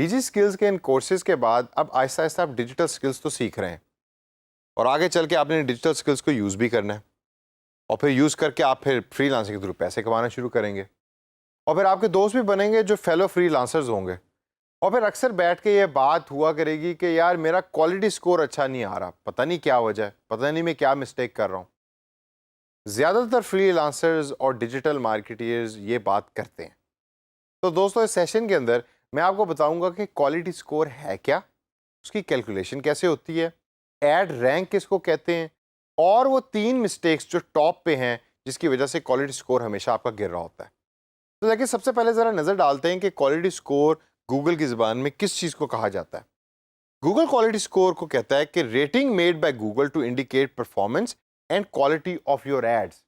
DG skills के इन courses के बाद अब आहिस्ता आहिस्ता आप डिजिटल स्किल्स तो सीख रहे हैं और आगे चल के आपने डिजिटल स्किल्स को यूज़ भी करना है और फिर यूज़ करके आप फिर फ्रीलांसिंग के थ्रू पैसे कमाना शुरू करेंगे और फिर आपके दोस्त भी बनेंगे जो फेलो फ्रीलांसर्स होंगे और फिर अक्सर बैठ के ये बात हुआ करेगी कि यार मेरा क्वालिटी स्कोर अच्छा नहीं आ रहा, पता नहीं क्या वजह है, पता नहीं मैं क्या मिस्टेक कर रहा हूँ। ज़्यादातर फ्रीलांसर्स और डिजिटल मार्केटियर्स ये बात करते हैं। तो दोस्तों इस सेशन के अंदर मैं आपको बताऊंगा कि क्वालिटी स्कोर है क्या, उसकी कैलकुलेशन कैसे होती है, एड रैंक किसको कहते हैं और वो 3 मिस्टेक्स जो टॉप पे हैं जिसकी वजह से क्वालिटी स्कोर हमेशा आपका गिर रहा होता है। तो देखिए सबसे पहले ज़रा नज़र डालते हैं कि क्वालिटी स्कोर गूगल की ज़बान में किस चीज़ को कहा जाता है। गूगल क्वालिटी स्कोर को कहता है कि rating made by Google to indicate performance and quality of your ads.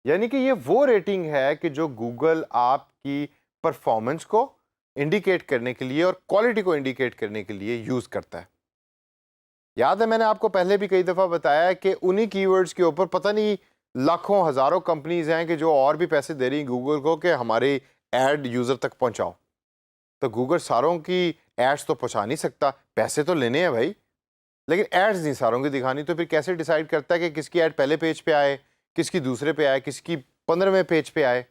यानी कि ये वो रेटिंग है कि जो गूगल आपकी परफॉर्मेंस को इंडिकेट करने के लिए और क्वालिटी को इंडिकेट करने के लिए यूज़ करता है। याद है मैंने आपको पहले भी कई दफ़ा बताया है कि उन्हीं कीवर्ड्स के ऊपर पता नहीं लाखों हज़ारों कंपनीज हैं कि जो और भी पैसे दे रही हैं गूगल को कि हमारी एड यूज़र तक पहुंचाओ। तो गूगल सारों की एड्स तो पहुंचा नहीं सकता, पैसे तो लेने हैं भाई, लेकिन एड्स नहीं सारों की दिखानी। तो फिर कैसे डिसाइड करता है कि किसकी एड पहले पेज पे आए, किसकी दूसरे पे आए, किसकी 15वें पेज पे आए?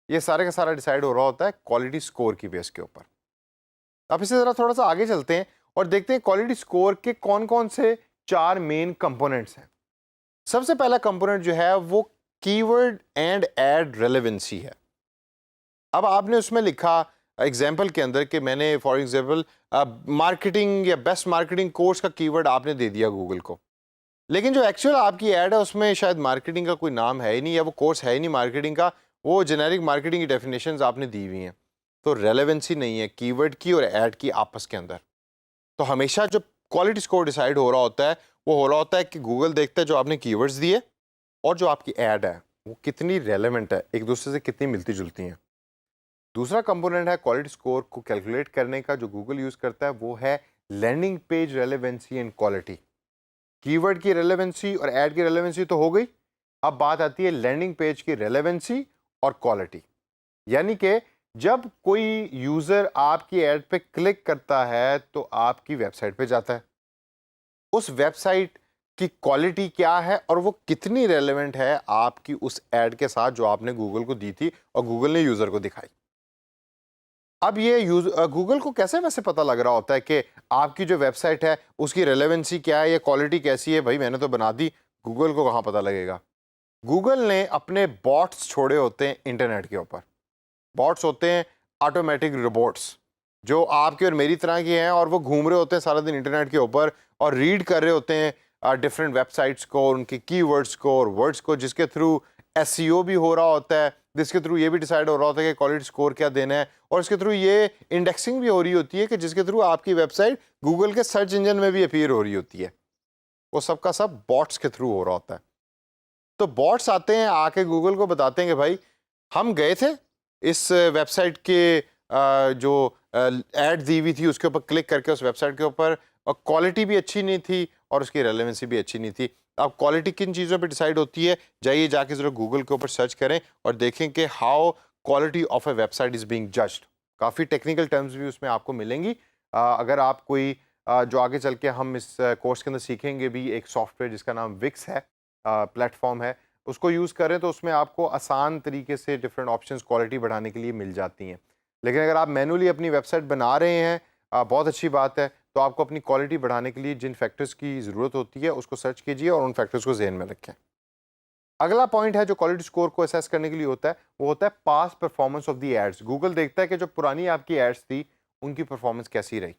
ये सारे का सारा डिसाइड हो रहा होता है क्वालिटी स्कोर की बेस के ऊपर। अब इसे ज़रा थोड़ा सा आगे चलते हैं और देखते हैं क्वालिटी स्कोर के कौन कौन से 4 मेन कंपोनेंट्स हैं। सबसे पहला कंपोनेंट जो है वो कीवर्ड एंड एड रेलेवेंसी है। अब आपने उसमें लिखा एग्जाम्पल के अंदर कि मैंने फॉर एग्जाम्पल मार्केटिंग या बेस्ट मार्केटिंग कोर्स का कीवर्ड आपने दे दिया गूगल को, लेकिन जो एक्चुअल आपकी ऐड है उसमें शायद मार्केटिंग का कोई नाम है ही नहीं या वो कोर्स है ही नहीं मार्केटिंग का, वो जेनेरिक मार्केटिंग की डेफिनेशंस आपने दी हुई हैं। तो रेलेवेंसी नहीं है कीवर्ड की और ऐड की आपस के अंदर। तो हमेशा जो क्वालिटी स्कोर डिसाइड हो रहा होता है वो हो रहा होता है कि गूगल देखता है जो आपने कीवर्ड्स दिए और जो आपकी ऐड है वो कितनी रेलेवेंट है, एक दूसरे से कितनी मिलती जुलती हैं। दूसरा कंपोनेंट है क्वालिटी स्कोर को कैलकुलेट करने का जो गूगल यूज़ करता है वो है landing page relevancy and quality. Keyword की रेलेवेंसी और ऐड की रेलेवेंसी तो हो गई, अब बात आती है लैंडिंग पेज की रेलेवेंसी और क्वालिटी। यानी कि जब कोई यूज़र आपकी ऐड पे क्लिक करता है तो आपकी वेबसाइट पे जाता है, उस वेबसाइट की क्वालिटी क्या है और वो कितनी रेलेवेंट है आपकी उस ऐड के साथ जो आपने गूगल को दी थी और गूगल ने यूज़र को दिखाई। अब ये गूगल को कैसे वैसे पता लग रहा होता है कि आपकी जो वेबसाइट है उसकी रेलेवेंसी क्या है या क्वालिटी कैसी है? भाई मैंने तो बना दी, गूगल को कहाँ पता लगेगा? गूगल ने अपने बॉट्स छोड़े होते हैं इंटरनेट के ऊपर। बॉट्स होते हैं ऑटोमेटिक रोबोट्स जो आपके और मेरी तरह के हैं और वो घूम रहे होते हैं सारा दिन इंटरनेट के ऊपर और रीड कर रहे होते हैं डिफरेंट वेबसाइट्स को, उनके कीवर्ड्स को और वर्ड्स को, जिसके थ्रू एसईओ भी हो रहा होता है, जिसके थ्रू ये भी डिसाइड हो रहा होता है कि क्वालिटी स्कोर क्या देना है और इसके थ्रू ये इंडेक्सिंग भी हो रही होती है कि जिसके थ्रू आपकी वेबसाइट गूगल के सर्च इंजन में भी अपीयर हो रही होती है। वो सब का सब बॉट्स के थ्रू हो रहा होता है। तो बॉट्स आते हैं आके गूगल को बताते हैं कि भाई हम गए थे इस वेबसाइट के जो ऐड दी हुई थी उसके ऊपर क्लिक करके उस वेबसाइट के ऊपर, और क्वालिटी भी अच्छी नहीं थी और उसकी रेलेवेंसी भी अच्छी नहीं थी। अब क्वालिटी किन चीज़ों पे डिसाइड होती है, जाइए जाके ज़रा गूगल के ऊपर सर्च करें और देखें कि how quality of A website is being judged. काफ़ी टेक्निकल टर्म्स भी उसमें आपको मिलेंगी। अगर आप कोई जो आगे चल के हम इस कोर्स के अंदर सीखेंगे भी, एक सॉफ्टवेयर जिसका नाम विक्स है, प्लेटफॉर्म है, उसको यूज़ करें तो उसमें आपको आसान तरीके से डिफरेंट ऑप्शंस क्वालिटी बढ़ाने के लिए मिल जाती हैं। लेकिन अगर आप मैनुअली अपनी वेबसाइट बना रहे हैं, बहुत अच्छी बात है, तो आपको अपनी क्वालिटी बढ़ाने के लिए जिन फैक्टर्स की ज़रूरत होती है उसको सर्च कीजिए और उन फैक्टर्स को ज़हन में रखें। अगला पॉइंट है जो क्वालिटी स्कोर को असेस करने के लिए होता है, वो होता है past performance of the ads. Google देखता है कि जो पुरानी आपकी एड्स थी उनकी परफॉर्मेंस कैसी रही।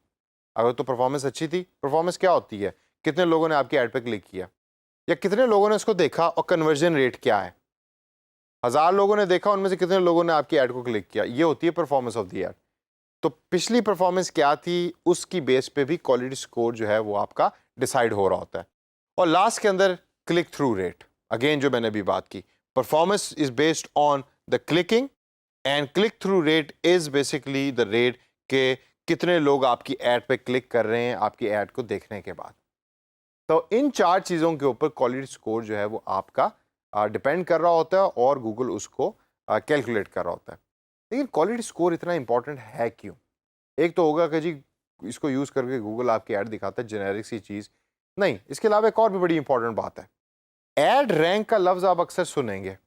अगर तो परफॉर्मेंस अच्छी थी, परफॉर्मेंस क्या होती है, कितने लोगों ने आपकी ऐड पे क्लिक किया या कितने लोगों ने उसको देखा और कन्वर्जन रेट क्या है। 1000 लोगों ने देखा, उनमें से कितने लोगों ने आपकी ऐड को क्लिक किया, ये होती है परफॉर्मेंस ऑफ द ऐड। तो पिछली परफॉर्मेंस क्या थी उसकी बेस पे भी क्वालिटी स्कोर जो है वो आपका डिसाइड हो रहा होता है। और लास्ट के अंदर क्लिक थ्रू रेट, अगेन जो मैंने अभी बात की, performance is based on the clicking and click through rate is basically the rate के कितने लोग आपकी ऐड पे क्लिक कर रहे हैं आपकी ऐड को देखने के बाद। तो इन 4 चीज़ों के ऊपर क्वालिटी स्कोर जो है वो आपका डिपेंड कर रहा होता है और गूगल उसको कैलकुलेट कर रहा होता है। लेकिन क्वालिटी स्कोर इतना इंपॉर्टेंट है क्यों? एक तो होगा कि जी इसको यूज़ करके गूगल आपकी ऐड दिखाता है जेनेरिक सी चीज़, नहीं, इसके अलावा एक और भी बड़ी इंपॉर्टेंट बात है। ऐड रैंक का लफ्ज़ आप अक्सर सुनेंगे।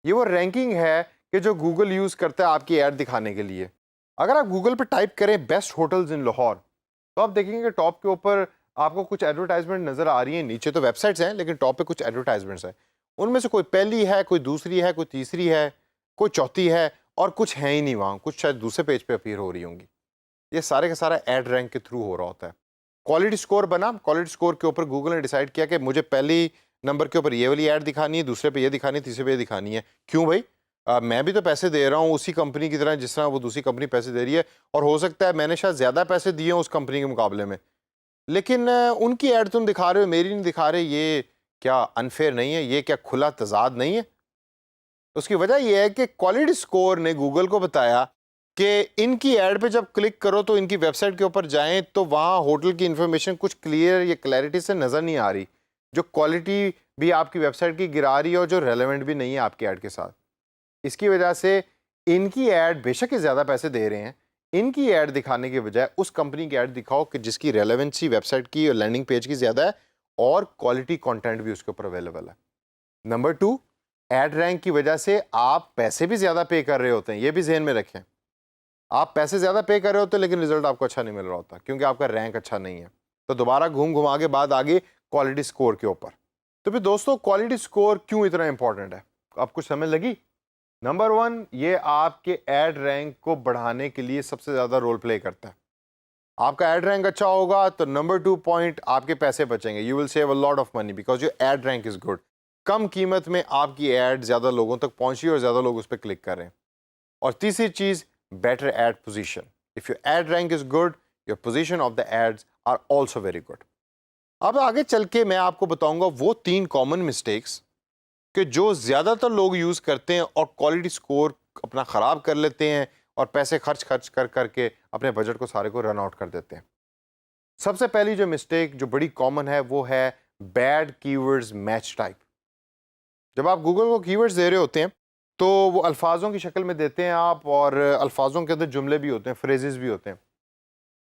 ये वो रैंकिंग है कि जो गूगल यूज़ करता है आपकी ऐड दिखाने के लिए। अगर आप गूगल पे टाइप करें बेस्ट होटल्स इन लाहौर, तो आप देखेंगे कि टॉप के ऊपर आपको कुछ एडवर्टाइजमेंट नज़र आ रही हैं। नीचे तो वेबसाइट्स हैं, लेकिन टॉप पे कुछ एडवर्टाइजमेंट्स हैं। उनमें से कोई पहली है, कोई दूसरी है, कोई तीसरी है, कोई चौथी है, और कुछ है ही नहीं वहाँ, कुछ शायद दूसरे पेज पे अपीयर हो रही होंगी। ये सारे का सारा ऐड रैंक के थ्रू हो रहा होता है। क्वालिटी स्कोर बना, क्वालिटी स्कोर के ऊपर गूगल ने डिसाइड किया कि मुझे पहली नंबर के ऊपर ये वाली ऐड दिखानी है, दूसरे पे ये दिखानी है, तीसरे पे ये दिखानी है। क्यों भाई? मैं भी तो पैसे दे रहा हूँ उसी कंपनी की तरह जिस तरह वो दूसरी कंपनी पैसे दे रही है, और हो सकता है मैंने शायद ज़्यादा पैसे दिए हैं उस कंपनी के मुकाबले में, लेकिन उनकी ऐड तुम दिखा रहे हो, मेरी नहीं दिखा रहे। ये क्या अनफेयर नहीं है? ये क्या खुला तजाद नहीं है? उसकी वजह यह है कि क्वालिटी स्कोर ने गूगल को बताया कि इनकी ऐड पे जब क्लिक करो तो इनकी वेबसाइट के ऊपर जाएं तो वहाँ होटल की इंफॉर्मेशन कुछ क्लियर या क्लैरिटी से नज़र नहीं आ रही, जो क्वालिटी भी आपकी वेबसाइट की गिरा रही है और जो रेलेवेंट भी नहीं है आपकी ऐड के साथ। इसकी वजह से इनकी ऐड, बेशक ये ज़्यादा पैसे दे रहे हैं, इनकी ऐड दिखाने के बजाय उस कंपनी की ऐड दिखाओ कि जिसकी रेलेवेंसी वेबसाइट की और लैंडिंग पेज की ज़्यादा है और क्वालिटी कंटेंट भी उसके ऊपर अवेलेबल है। नंबर 2, ऐड रैंक की वजह से आप पैसे भी ज़्यादा पे कर रहे होते हैं, ये भी जहन में रखें। आप पैसे ज़्यादा पे कर रहे होते हैं लेकिन रिजल्ट आपको अच्छा नहीं मिल रहा होता क्योंकि आपका रैंक अच्छा नहीं है। तो दोबारा घूम घुमा के बाद आगे क्वालिटी स्कोर के ऊपर। तो फिर दोस्तों, क्वालिटी स्कोर क्यों इतना इंपॉर्टेंट है, आपको समझ लगी? नंबर 1, ये आपके ऐड रैंक को बढ़ाने के लिए सबसे ज़्यादा रोल प्ले करता है। आपका ऐड रैंक अच्छा होगा तो नंबर 2 पॉइंट, आपके पैसे बचेंगे। You will save a lot of money because your ad rank is good. कम कीमत में आपकी ऐड ज़्यादा लोगों तक पहुंची और ज़्यादा लोग उस पर क्लिक कर रहे हैं। और तीसरी चीज़, better ad position. If your ad rank is good, your position of the ads are also very good. अब आगे चल के मैं आपको बताऊंगा वो 3 कॉमन मिस्टेक्स कि जो ज़्यादातर लोग यूज़ करते हैं और क्वालिटी स्कोर अपना ख़राब कर लेते हैं और पैसे खर्च कर करके अपने बजट को सारे को रन आउट कर देते हैं। सबसे पहली जो मिस्टेक जो बड़ी कॉमन है वो है बैड कीवर्ड्स मैच टाइप। जब आप गूगल को कीवर्ड्स दे रहे होते हैं तो वो अल्फाजों की शक्ल में देते हैं आप, और अल्फाजों के अंदर जुमले भी होते हैं, फ्रेजेस भी होते हैं।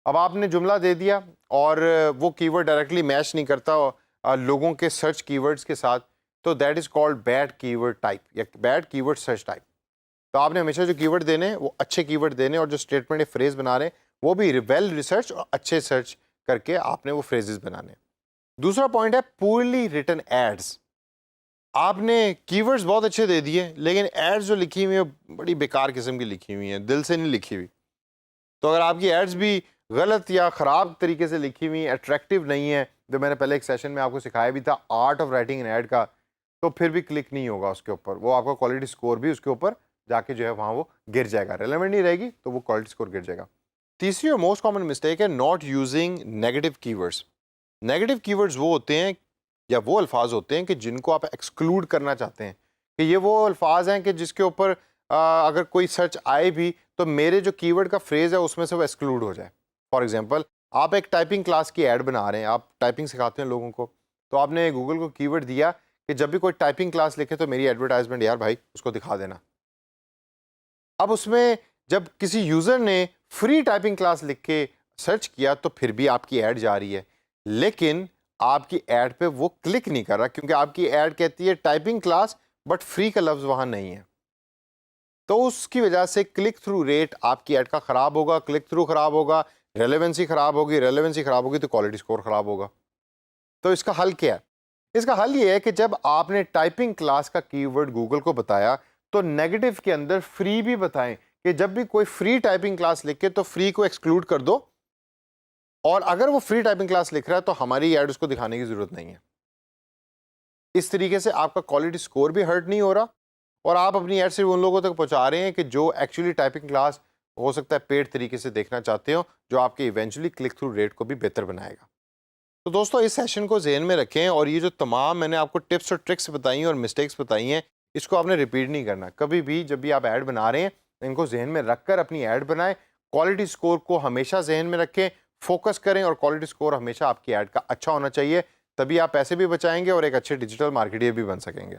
अब आपने जुमला दे दिया और वो कीवर्ड डायरेक्टली मैच नहीं करता लोगों के सर्च कीवर्ड्स के साथ, तो that is called bad keyword type या बैड कीवर्ड सर्च टाइप। तो आपने हमेशा जो कीवर्ड देने वो अच्छे कीवर्ड देने, और जो स्टेटमेंट या फ्रेज बना रहे हैं वो भी वेल रिसर्च और अच्छे सर्च करके आपने वो फ्रेजेस बनाने। दूसरा पॉइंट है पुअरली रिटन एड्स। आपने कीवर्ड्स बहुत अच्छे दे दिए लेकिन एड्स जो लिखी हुई है बड़ी बेकार किस्म की लिखी हुई हैं, दिल से नहीं लिखी हुई। तो अगर आपकी एड्स भी गलत या ख़राब तरीके से लिखी हुई, अट्रैक्टिव नहीं है, जो मैंने पहले एक सेशन में आपको सिखाया भी था art of writing an add का, तो फिर भी क्लिक नहीं होगा उसके ऊपर। वो आपका क्वालिटी स्कोर भी उसके ऊपर जाके जो है वहाँ वो गिर जाएगा, रेलेवेंट नहीं रहेगी तो वो क्वालिटी स्कोर गिर जाएगा। तीसरी और मोस्ट कॉमन मिस्टेक है not using negative keywords. Negative keywords वो होते हैं या वो अल्फाज होते हैं कि जिनको आप एक्सक्लूड करना चाहते हैं, कि ये वो अल्फाज हैं कि जिसके ऊपर अगर कोई सर्च आए भी तो मेरे जो कीवर्ड का फ्रेज है उसमें से वो एक्सक्लूड हो जाए। फॉर एग्जांपल, आप एक टाइपिंग क्लास की ऐड बना रहे हैं, आप टाइपिंग सिखाते हैं लोगों को, तो आपने गूगल को कीवर्ड दिया कि जब भी कोई टाइपिंग क्लास लिखे तो मेरी एडवर्टाइजमेंट यार भाई उसको दिखा देना। अब उसमें जब किसी यूज़र ने फ्री टाइपिंग क्लास लिख के सर्च किया तो फिर भी आपकी ऐड जा रही है, लेकिन आपकी ऐड पे वो क्लिक नहीं कर रहा क्योंकि आपकी ऐड कहती है टाइपिंग क्लास, बट फ्री का लफ्ज़ वहाँ नहीं है। तो उसकी वजह से क्लिक थ्रू रेट आपकी ऐड का ख़राब होगा, क्लिक थ्रू ख़राब होगा, रेलेवेंसी ख़राब होगी, रेलेवेंसी ख़राब होगी तो क्वालिटी स्कोर ख़राब होगा। तो इसका हल क्या है? इसका हल ये है कि जब आपने टाइपिंग क्लास का कीवर्ड गूगल को बताया तो नेगेटिव के अंदर फ्री भी बताएं कि जब भी कोई फ्री टाइपिंग क्लास लिखे तो फ्री को एक्सक्लूड कर दो, और अगर वो फ्री टाइपिंग क्लास लिख रहा है तो हमारी ऐड उसको दिखाने की ज़रूरत नहीं है। इस तरीके से आपका क्वालिटी स्कोर भी हर्ट नहीं हो रहा और आप अपनी ऐड सिर्फ उन लोगों तक पहुंचा रहे हैं कि जो एक्चुअली टाइपिंग क्लास हो सकता है पेड तरीके से देखना चाहते हो, जो आपके इवेंचुअली क्लिक थ्रू रेट को भी बेहतर बनाएगा। तो दोस्तों, इस सेशन को जहन में रखें और ये जो तमाम मैंने आपको टिप्स और ट्रिक्स बताई हैं और मिस्टेक्स बताई हैं, इसको आपने रिपीट नहीं करना। कभी भी जब भी आप ऐड बना रहे हैं इनको जहन में रखकर अपनी ऐड बनाएं। क्वालिटी स्कोर को हमेशा जहन में रखें, फोकस करें, और क्वालिटी स्कोर हमेशा आपकी ऐड का अच्छा होना चाहिए, तभी आप पैसे भी बचाएंगे और एक अच्छे डिजिटल मार्केटियर भी बन सकेंगे।